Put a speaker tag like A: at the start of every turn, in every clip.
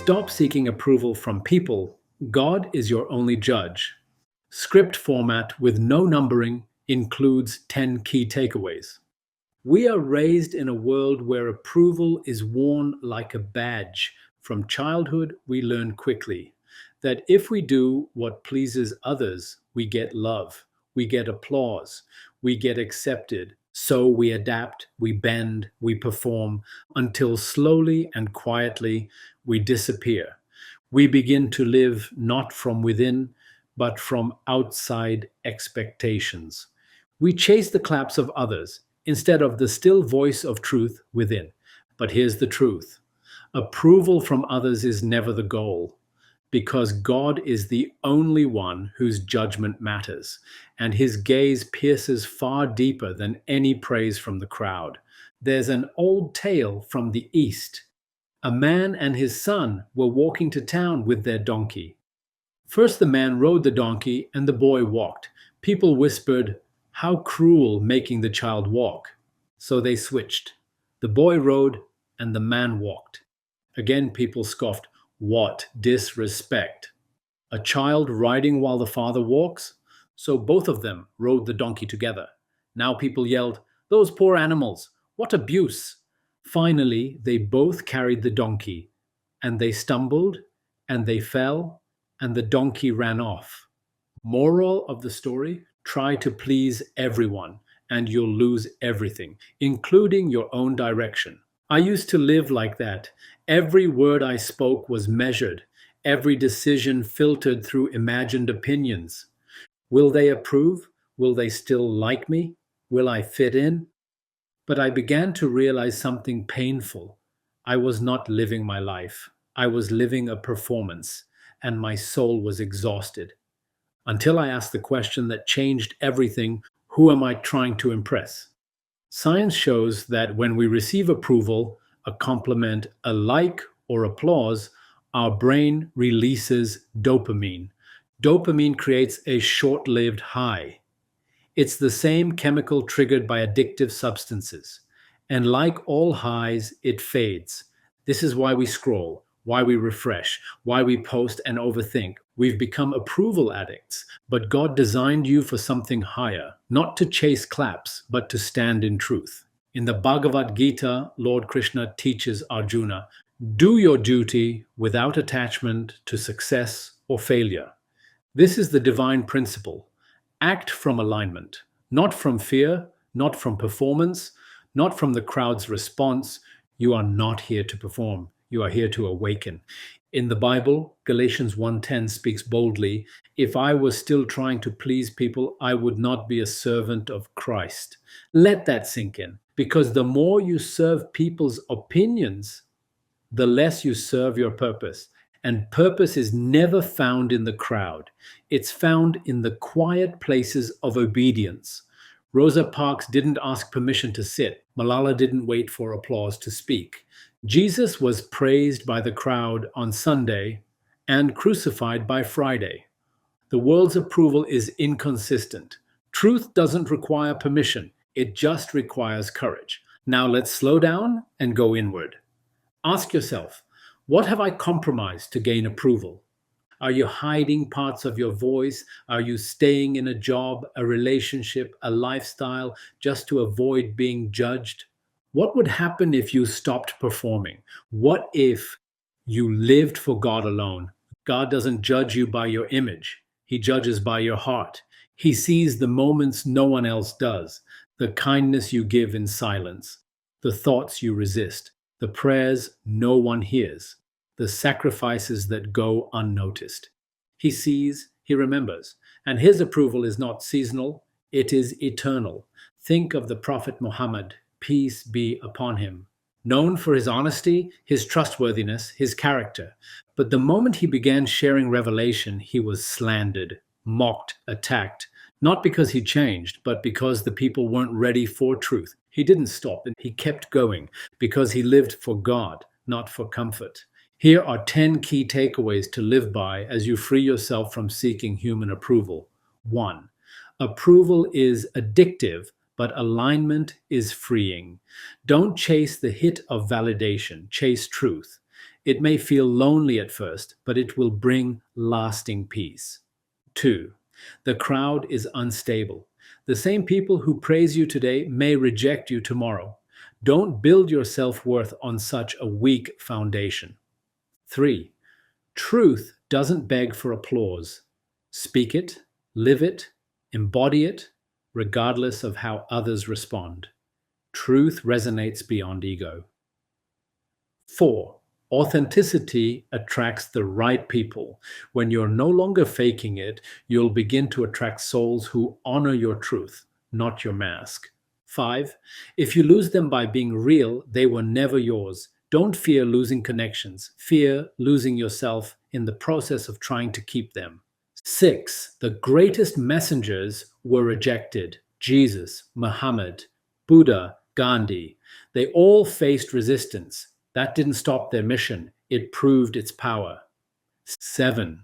A: Stop seeking approval from people. God is your only judge. Script format with no numbering includes 10 key takeaways. We are raised in a world where approval is worn like a badge. From childhood, we learn quickly that if we do what pleases others, we get love, we get applause, we get accepted. So we adapt, we bend, we perform until slowly and quietly we disappear. We begin to live not from within, but from outside expectations. We chase the claps of others instead of the still voice of truth within. But here's the truth: approval from others is never the goal, because God is the only one whose judgment matters, and his gaze pierces far deeper than any praise from the crowd. There's an old tale from the East. A man and his son were walking to town with their donkey. First, the man rode the donkey and the boy walked. People whispered, "How cruel, making the child walk." So they switched. The boy rode and the man walked. Again, people scoffed, "What disrespect! A child riding while the father walks?" So both of them rode the donkey together. Now people yelled, "Those poor animals! What abuse!" Finally, they both carried the donkey, and they stumbled, and they fell, and the donkey ran off. Moral of the story: try to please everyone, and you'll lose everything, including your own direction. I used to live like that. Every word I spoke was measured, every decision filtered through imagined opinions. Will they approve? Will they still like me? Will I fit in? But I began to realize something painful. I was not living my life. I was living a performance, and my soul was exhausted. Until I asked the question that changed everything: who am I trying to impress? Science shows that when we receive approval, a compliment, a like, or applause, our brain releases dopamine. Dopamine creates a short lived high. It's the same chemical triggered by addictive substances. And like all highs, it fades. This is why we scroll, why we refresh, why we post and overthink. We've become approval addicts, but God designed you for something higher, not to chase claps, but to stand in truth. In the Bhagavad Gita, Lord Krishna teaches Arjuna, do your duty without attachment to success or failure. This is the divine principle. Act from alignment, not from fear, not from performance, not from the crowd's response. You are not here to perform. You are here to awaken. In the Bible, Galatians 1:10 speaks boldly, if I was still trying to please people, I would not be a servant of Christ. Let that sink in, because the more you serve people's opinions, the less you serve your purpose. And purpose is never found in the crowd. It's found in the quiet places of obedience. Rosa Parks didn't ask permission to sit. Malala didn't wait for applause to speak. Jesus was praised by the crowd on Sunday and crucified by Friday. The world's approval is inconsistent. Truth doesn't require permission. It just requires courage. Now let's slow down and go inward. Ask yourself, what have I compromised to gain approval? Are you hiding parts of your voice? Are you staying in a job, a relationship, a lifestyle just to avoid being judged? What would happen if you stopped performing? What if you lived for God alone? God doesn't judge you by your image. He judges by your heart. He sees the moments no one else does, the kindness you give in silence, the thoughts you resist, the prayers no one hears, the sacrifices that go unnoticed. He sees, he remembers, and his approval is not seasonal, it is eternal. Think of the Prophet Muhammad, peace be upon him, known for his honesty, his trustworthiness, his character. But the moment he began sharing revelation, he was slandered, mocked, attacked, not because he changed, but because the people weren't ready for truth. He didn't stop, and he kept going because he lived for God, not for comfort. Here are 10 key takeaways to live by as you free yourself from seeking human approval. 1. Approval is addictive, but alignment is freeing. Don't chase the hit of validation, chase truth. It may feel lonely at first, but it will bring lasting peace. 2. The crowd is unstable. The same people who praise you today may reject you tomorrow. Don't build your self worth on such a weak foundation. 3. Truth doesn't beg for applause. Speak it, live it, embody it, regardless of how others respond. Truth resonates beyond ego. 4. Authenticity attracts the right people. When you're no longer faking it, you'll begin to attract souls who honor your truth, not your mask. 5. If you lose them by being real, they were never yours. Don't fear losing connections. Fear losing yourself in the process of trying to keep them. 6. The greatest messengers were rejected. Jesus, Muhammad, Buddha, Gandhi. They all faced resistance. That didn't stop their mission. It proved its power. 7.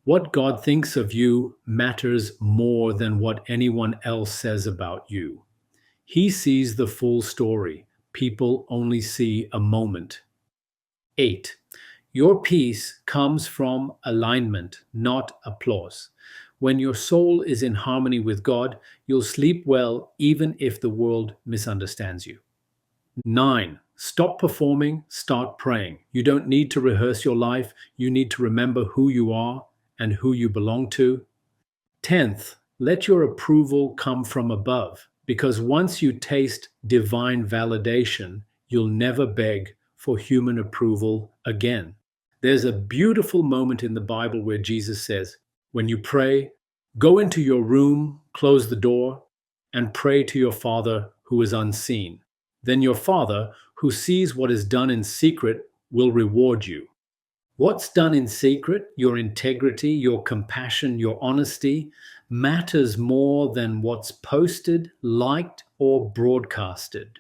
A: What God thinks of you matters more than what anyone else says about you. He sees the full story. People only see a moment. 8. Your peace comes from alignment, not applause. When your soul is in harmony with God, you'll sleep well even if the world misunderstands you. 9. Stop performing, start praying. You don't need to rehearse your life. You need to remember who you are and who you belong to. 10th, let your approval come from above, because once you taste divine validation, you'll never beg for human approval again. There's a beautiful moment in the Bible where Jesus says, when you pray, go into your room, close the door, and pray to your Father who is unseen. Then your Father, who sees what is done in secret, will reward you. What's done in secret, your integrity, your compassion, your honesty, matters more than what's posted, liked, or broadcasted.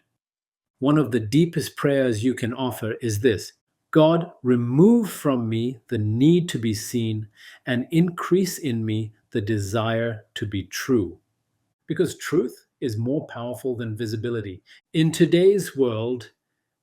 A: One of the deepest prayers you can offer is this: God, remove from me the need to be seen and increase in me the desire to be true. Because truth is more powerful than visibility. In today's world,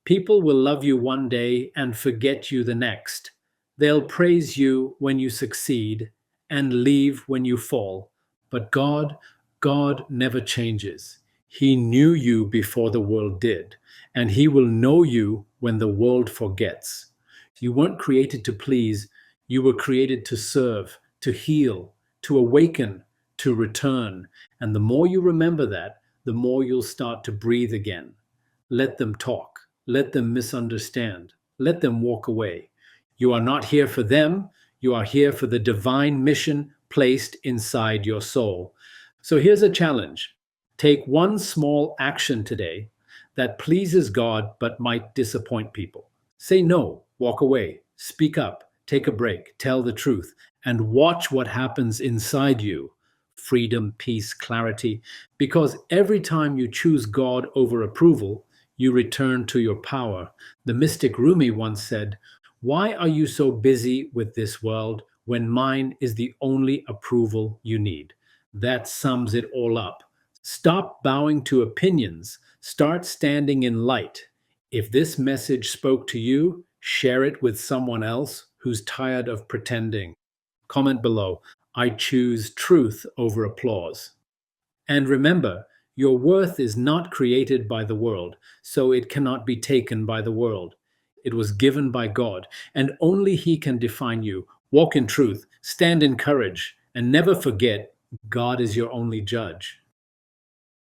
A: people will love you one day and forget you the next. They'll praise you when you succeed and leave when you fall. But God never changes. He knew you before the world did, and He will know you when the world forgets. You weren't created to please, you were created to serve, to heal, to awaken, to return. And the more you remember that, the more you'll start to breathe again. Let them talk. Let them misunderstand. Let them walk away. You are not here for them. You are here for the divine mission placed inside your soul. So here's a challenge. Take one small action today that pleases God but might disappoint people. Say no, walk away, speak up, take a break, tell the truth, and watch what happens inside you. Freedom, peace, clarity. Because every time you choose God over approval, you return to your power. The mystic Rumi once said, "Why are you so busy with this world when mine is the only approval you need?" That sums it all up. Stop bowing to opinions. Start standing in light. If this message spoke to you, share it with someone else who's tired of pretending. Comment below, I choose truth over applause. And remember, your worth is not created by the world, so it cannot be taken by the world. It was given by God, and only He can define you. Walk in truth, stand in courage, and never forget God is your only judge.